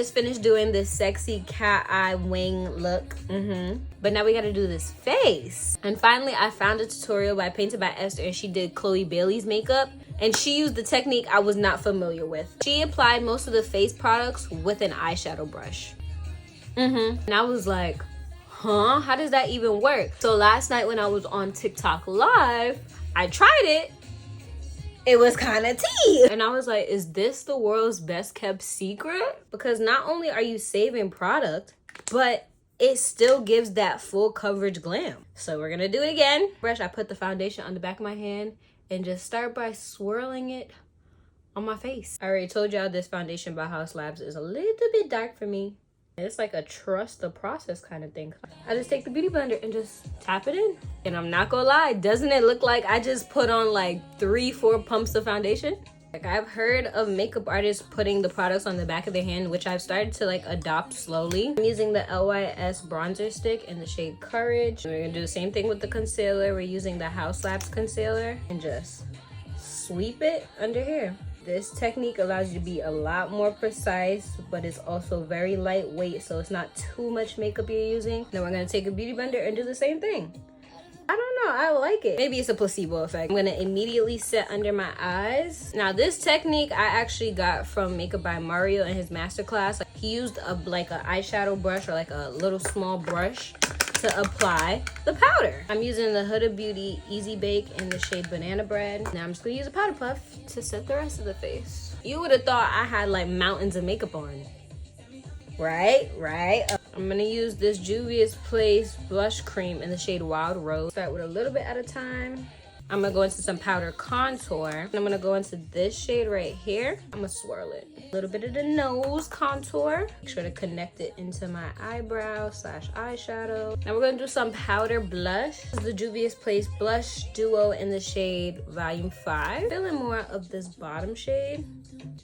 just finished doing this sexy cat eye wing look. But now we gotta do this face. And finally, I found a tutorial by Painted by Esther, and she did Chloe Bailey's makeup. And she used the technique I was not familiar with. She applied most of the face products with an eyeshadow brush. And I was like, huh? How does that even work? So last night when I was on TikTok Live, I tried it. It was kind of tea. And I was like, is this the world's best kept secret? Because not only are you saving product, but it still gives that full coverage glam. So we're gonna do it again. Brush, I put the foundation on the back of my hand and just start by swirling it on my face. I already told y'all this foundation by Haus Labs is a little bit dark for me. It's like a trust the process kind of thing. I just take the beauty blender and just tap it in. And I'm not gonna lie, doesn't it look like I just put on like 3-4 pumps of foundation? Like, I've heard of makeup artists putting the products on the back of their hand, which I've started to like adopt slowly. I'm using the LYS bronzer stick in the shade Courage. We're gonna do the same thing with the concealer. We're using the Haus Labs concealer and just sweep it under here. This technique allows you to be a lot more precise, but it's also very lightweight, so it's not too much makeup you're using. Then we're gonna take a beauty blender and do the same thing. I don't know, I like it. Maybe it's a placebo effect. I'm gonna immediately set under my eyes. Now this technique I actually got from Makeup by Mario in his masterclass. He used like an eyeshadow brush or like a little small brush to apply the powder. I'm using the Huda Beauty Easy Bake in the shade Banana Bread. Now I'm just gonna use a powder puff to set the rest of the face. You would have thought I had like mountains of makeup on. Right? I'm gonna use this Juvia's Place blush cream in the shade Wild Rose. Start with a little bit at a time. I'm gonna go into some powder contour. And I'm gonna go into this shade right here. I'm gonna swirl it. A little bit of the nose contour. Make sure to connect it into my eyebrow / eyeshadow. Now we're gonna do some powder blush. This is the Juvia's Place Blush Duo in the shade Volume 5. Feeling more of this bottom shade.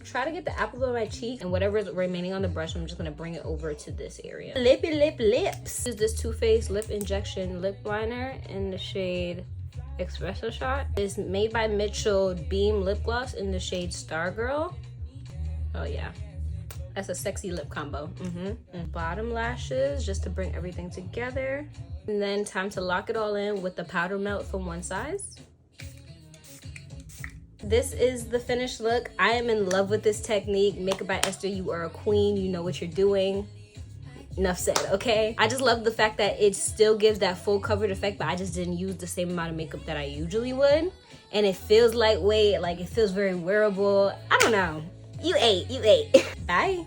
Try to get the apple of my cheek, and whatever is remaining on the brush, I'm just gonna bring it over to this area. Lips. Use this Too Faced Lip Injection Lip Liner in the shade Espresso Shot. It's made by Mitchell Beam Lip Gloss in the shade Stargirl. Oh yeah, that's a sexy lip combo. And bottom lashes, just to bring everything together. And then time to lock it all in with the powder melt from One Size. This is the finished look. I am in love with this technique. Makeup by Esther, you are a queen. You know what you're doing. Enough said, okay? I just love the fact that it still gives that full covered effect, but I just didn't use the same amount of makeup that I usually would. And it feels lightweight, like it feels very wearable. I don't know. You ate. Bye.